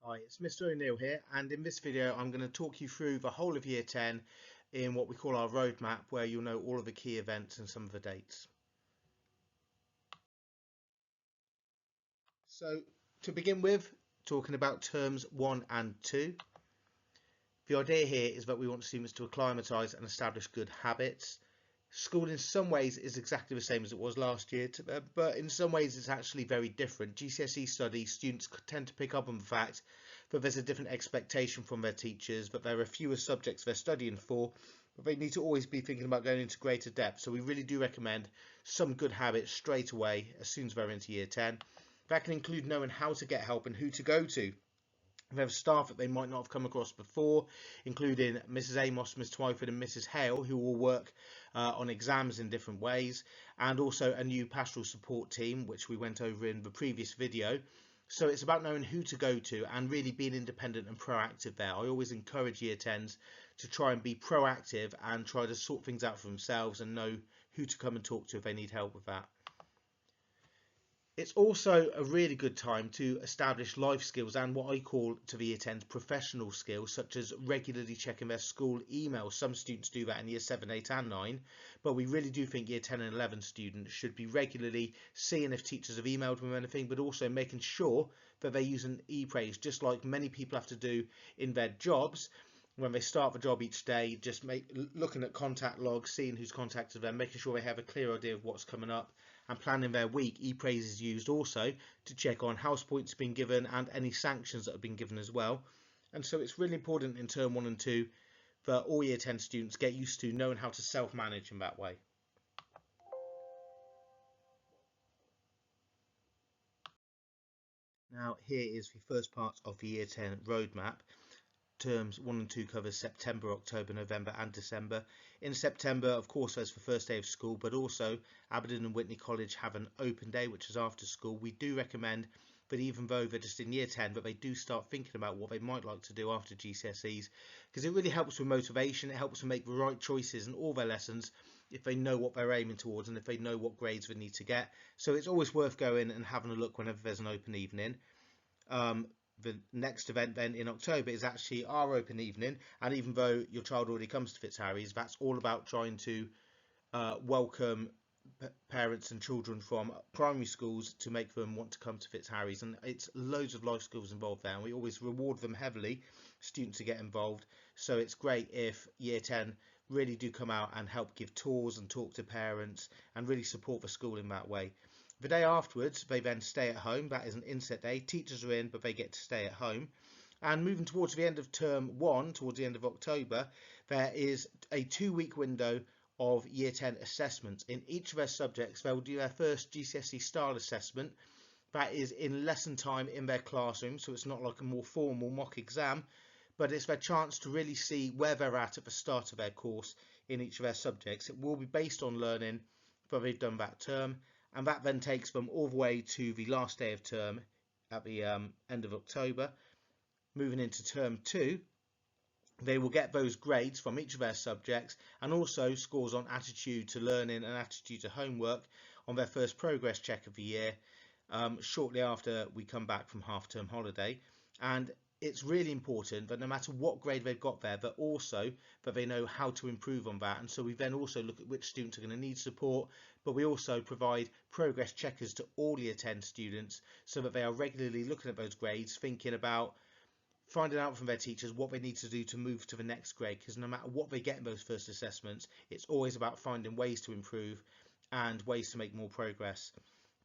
Hi, it's Mr. O'Neill here, and in this video I'm going to talk you through the whole of Year 10 in what we call our roadmap, where you'll know all of the key events and some of the dates. So to begin with, talking about terms 1 and 2, the idea here is that we want students to acclimatise and establish good habits. School in some ways is exactly the same as it was last year, but in some ways it's actually very different. GCSE studies, students tend to pick up on the fact that there's a different expectation from their teachers, that there are fewer subjects they're studying for, but they need to always be thinking about going into greater depth. So we really do recommend some good habits straight away as soon as they're into Year 10. That can include knowing how to get help and who to go to. We have staff that they might not have come across before, including Mrs. Amos, Miss Twyford and Mrs. Hale, who will work on exams in different ways, and also a new pastoral support team, which we went over in the previous video. So it's about knowing who to go to and really being independent and proactive there. I always encourage Year 10s to try and be proactive and try to sort things out for themselves and know who to come and talk to if they need help with that. It's also a really good time to establish life skills and what I call to the Year 10s professional skills, such as regularly checking their school emails. Some students do that in Year 7, 8 and 9, but we really do think Year 10 and 11 students should be regularly seeing if teachers have emailed them anything, but also making sure that they're using ePraise, just like many people have to do in their jobs. When they start the job each day, just looking at contact logs, seeing who's contacted them, making sure they have a clear idea of what's coming up and planning their week. ePraise is used also to check on house points been given and any sanctions that have been given as well. And so it's really important in term 1 and 2 that all Year 10 students get used to knowing how to self-manage in that way. Now here is the first part of the Year 10 roadmap. Terms 1 and 2 covers September, October, November and December. In September, of course, there's the first day of school, but also Aberdeen and Witney College have an open day, which is after school. We do recommend that even though they're just in Year 10, that they do start thinking about what they might like to do after GCSEs, because it really helps with motivation. It helps them make the right choices in all their lessons if they know what they're aiming towards and if they know what grades they need to get. So it's always worth going and having a look whenever there's an open evening. The next event then in October is actually our open evening, and even though your child already comes to Fitzharries, that's all about trying to welcome parents and children from primary schools to make them want to come to Fitzharries, and it's loads of life skills involved there, and we always reward them heavily, students to get involved. So it's great if Year 10 really do come out and help give tours and talk to parents and really support the school in that way. The day afterwards, they then stay at home. That is an inset day. Teachers are in, but they get to stay at home. And moving towards the end of term 1, towards the end of October, there is a 2-week window of Year 10 assessments. In each of their subjects, they will do their first GCSE style assessment. That is in lesson time in their classroom, so it's not like a more formal mock exam, but it's their chance to really see where they're at the start of their course in each of their subjects. It will be based on learning that they've done that term, and that then takes them all the way to the last day of term at the end of October. Moving into term 2, they will get those grades from each of their subjects and also scores on attitude to learning and attitude to homework on their first progress check of the year, shortly after we come back from half-term holiday. And it's really important that no matter what grade they've got there, but also that they know how to improve on that. And so we then also look at which students are going to need support, but we also provide progress checkers to all Year 10 students so that they are regularly looking at those grades, thinking about finding out from their teachers what they need to do to move to the next grade, because no matter what they get in those first assessments, it's always about finding ways to improve and ways to make more progress.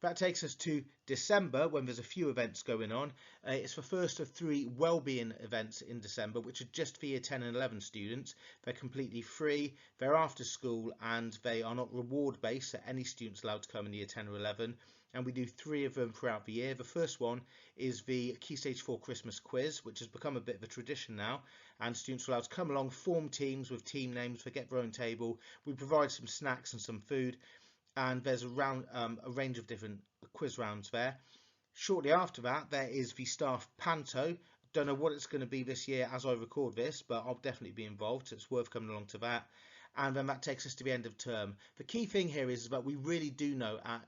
That takes us to December, when there's a few events going on. It's the first of 3 wellbeing events in December, which are just for Year 10 and 11 students. They're completely free, they're after school, and they are not reward based, so any student's allowed to come in Year 10 or 11. And we do 3 of them throughout the year. The first one is the Key Stage 4 Christmas quiz, which has become a bit of a tradition now, and students are allowed to come along, form teams with team names, they get their own table. We provide some snacks and some food, and there's a range of different quiz rounds there. Shortly after that, there is the staff panto. Don't know what it's going to be this year as I record this, but I'll definitely be involved, so it's worth coming along to that. And then that takes us to the end of term. The key thing here is that we really do know at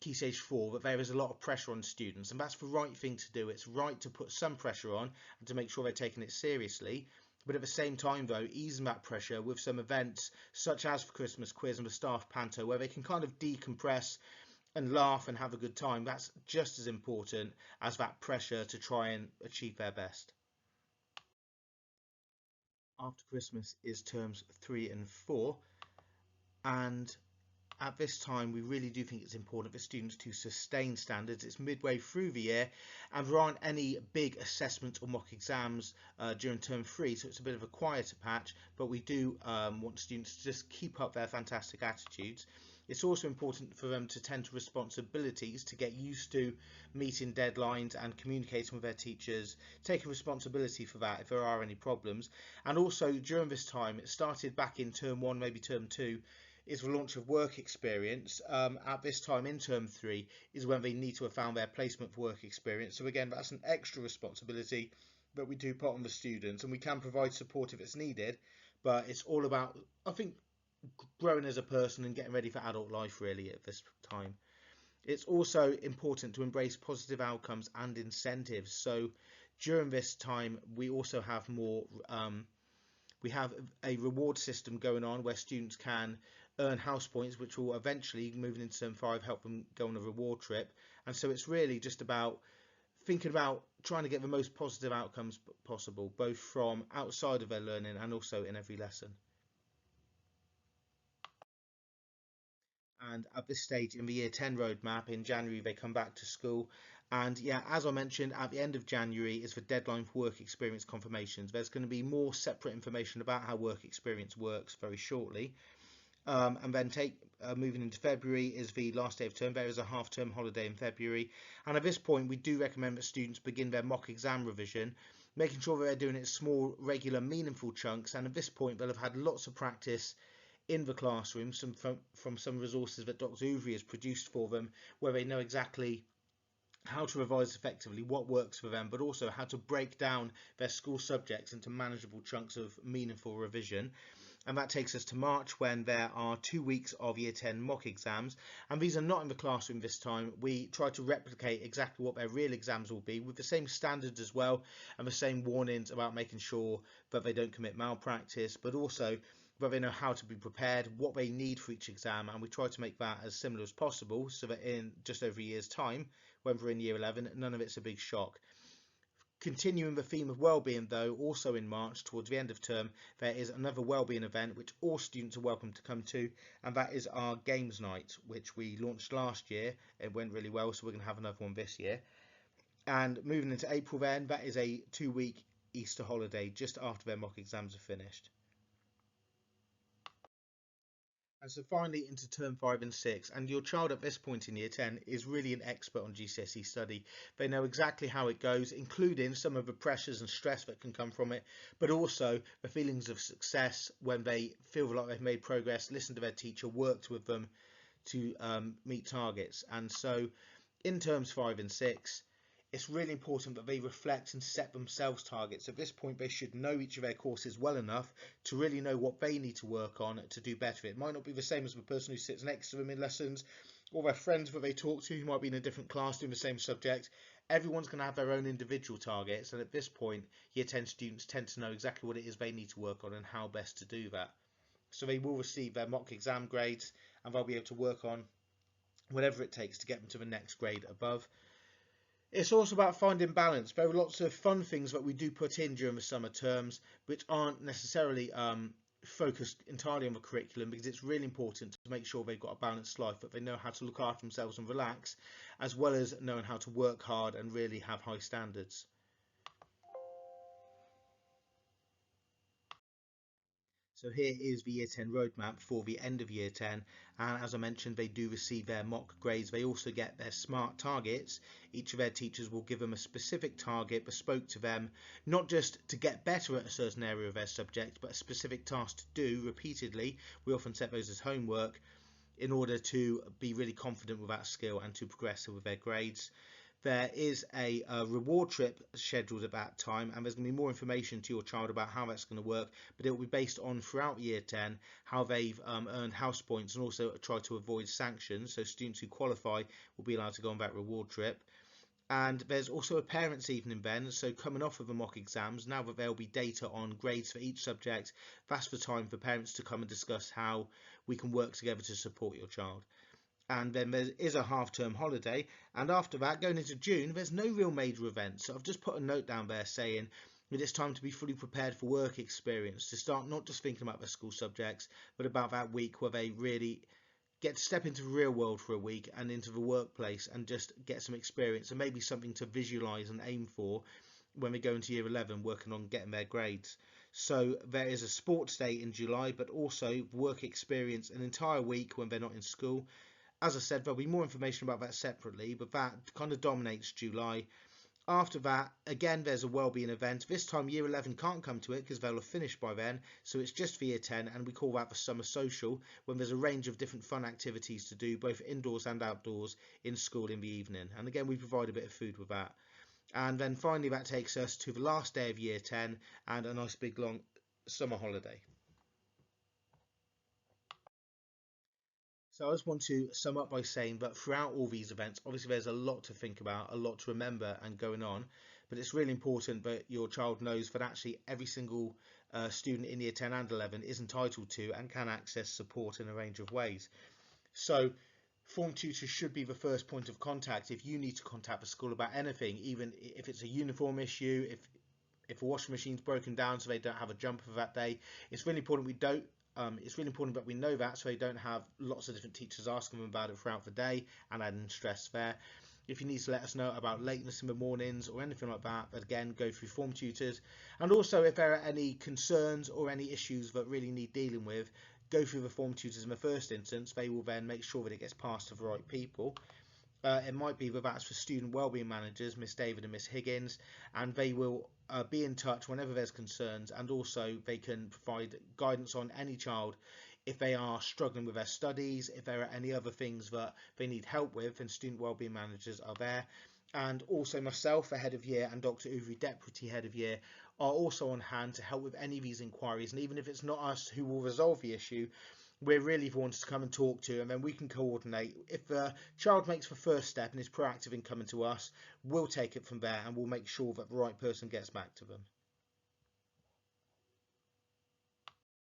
Key Stage 4 that there is a lot of pressure on students, and that's the right thing to do. It's right to put some pressure on and to make sure they're taking it seriously. But at the same time, though, easing that pressure with some events such as the Christmas quiz and the staff panto, where they can kind of decompress and laugh and have a good time, that's just as important as that pressure to try and achieve their best. After Christmas is terms 3 and 4, and at this time we really do think it's important for students to sustain standards. It's midway through the year and there aren't any big assessments or mock exams during term 3, so it's a bit of a quieter patch, but we do want students to just keep up their fantastic attitudes. It's also important for them to tend to responsibilities, to get used to meeting deadlines and communicating with their teachers, taking responsibility for that if there are any problems. And also during this time, it started back in term 1, maybe term 2, is the launch of work experience. At this time in term 3 is when they need to have found their placement for work experience. So again, that's an extra responsibility that we do put on the students, and we can provide support if it's needed, but it's all about, I think, growing as a person and getting ready for adult life really at this time. It's also important to embrace positive outcomes and incentives. So during this time we also have more we have a reward system going on where students can earn house points, which will eventually, moving into term 5, help them go on a reward trip. And so it's really just about thinking about trying to get the most positive outcomes possible, both from outside of their learning and also in every lesson. And at this stage in the year 10 roadmap, in January they come back to school, and yeah, as I mentioned, at the end of January is the deadline for work experience confirmations. There's going to be more separate information about how work experience works very shortly, and then moving into February is the last day of term. There is a half-term holiday in February, and at this point we do recommend that students begin their mock exam revision, making sure that they're doing it in small, regular, meaningful chunks, and at this point they'll have had lots of practice in the classroom, from some resources that Dr. Ouvry has produced for them, where they know exactly how to revise effectively, what works for them, but also how to break down their school subjects into manageable chunks of meaningful revision. And that takes us to March, when there are 2 weeks of year 10 mock exams, and these are not in the classroom this time. We try to replicate exactly what their real exams will be, with the same standards as well and the same warnings about making sure that they don't commit malpractice, but also that they know how to be prepared, what they need for each exam, and we try to make that as similar as possible so that in just over a year's time, when we're in year 11, none of it's a big shock. Continuing the theme of wellbeing though, also in March towards the end of term there is another wellbeing event which all students are welcome to come to, and that is our games night, which we launched last year. It went really well, so we're going to have another one this year. And moving into April then, that is a 2-week Easter holiday just after their mock exams are finished. And so finally into term 5 and 6, and your child at this point in year 10 is really an expert on GCSE study. They know exactly how it goes, including some of the pressures and stress that can come from it, but also the feelings of success when they feel like they've made progress, listen to their teacher, worked with them to meet targets. And so in terms 5 and 6, it's really important that they reflect and set themselves targets. At this point, they should know each of their courses well enough to really know what they need to work on to do better. It might not be the same as the person who sits next to them in lessons, or their friends that they talk to who might be in a different class doing the same subject. Everyone's going to have their own individual targets, and at this point, year 10 students tend to know exactly what it is they need to work on and how best to do that. So they will receive their mock exam grades, and they'll be able to work on whatever it takes to get them to the next grade above. It's also about finding balance. There are lots of fun things that we do put in during the summer terms which aren't necessarily focused entirely on the curriculum, because it's really important to make sure they've got a balanced life, that they know how to look after themselves and relax, as well as knowing how to work hard and really have high standards. So here is the year 10 roadmap for the end of year 10, and as I mentioned, they do receive their mock grades. They also get their SMART targets. Each of their teachers will give them a specific target bespoke to them, not just to get better at a certain area of their subject, but a specific task to do repeatedly. We often set those as homework in order to be really confident with that skill and to progress with their grades. there is a reward trip scheduled at that time, and there's going to be more information to your child about how that's going to work, but it will be based on throughout year 10 how they've earned house points and also try to avoid sanctions, so students who qualify will be allowed to go on that reward trip. And there's also a parents' evening, Ben. So coming off of the mock exams, now that there'll be data on grades for each subject, that's the time for parents to come and discuss how we can work together to support your child. And then there is a half-term holiday, and after that, going into June, there's no real major events. So I've just put a note down there saying that it's time to be fully prepared for work experience, to start not just thinking about their school subjects, but about that week where they really get to step into the real world for a week and into the workplace and just get some experience and maybe something to visualize and aim for when they go into year 11 working on getting their grades. So there is a sports day in July, but also work experience an entire week when they're not in school. As I said, there'll be more information about that separately, but that kind of dominates July. After that, again, there's a wellbeing event. This time, year 11 can't come to it because they'll have finished by then. So it's just for year 10, and we call that the summer social, when there's a range of different fun activities to do, both indoors and outdoors, in school in the evening. And again, we provide a bit of food with that. And then finally, that takes us to the last day of year 10 and a nice big long summer holiday. So I just want to sum up by saying that throughout all these events, obviously there's a lot to think about, a lot to remember and going on, but it's really important that your child knows that actually every single student in year 10 and 11 is entitled to and can access support in a range of ways. So form tutors should be the first point of contact if you need to contact the school about anything, even if it's a uniform issue, if a washing machine's broken down so they don't have a jumper for that day. It's really important it's really important that we know that so they don't have lots of different teachers asking them about it throughout the day and adding stress there. If you need to let us know about lateness in the mornings or anything like that, but again, go through form tutors. And also if there are any concerns or any issues that really need dealing with, go through the form tutors in the first instance. They will then make sure that it gets passed to the right people. It might be that that's for student wellbeing managers, Miss David and Miss Higgins, and they will be in touch whenever there's concerns, and also they can provide guidance on any child if they are struggling with their studies, if there are any other things that they need help with, and student wellbeing managers are there. And also myself, the head of year, and Dr. Uvri, deputy head of year, are also on hand to help with any of these inquiries. And even if it's not us who will resolve the issue, we're really the ones to come and talk to, and then we can coordinate. If the child makes the first step and is proactive in coming to us, we'll take it from there and we'll make sure that the right person gets back to them.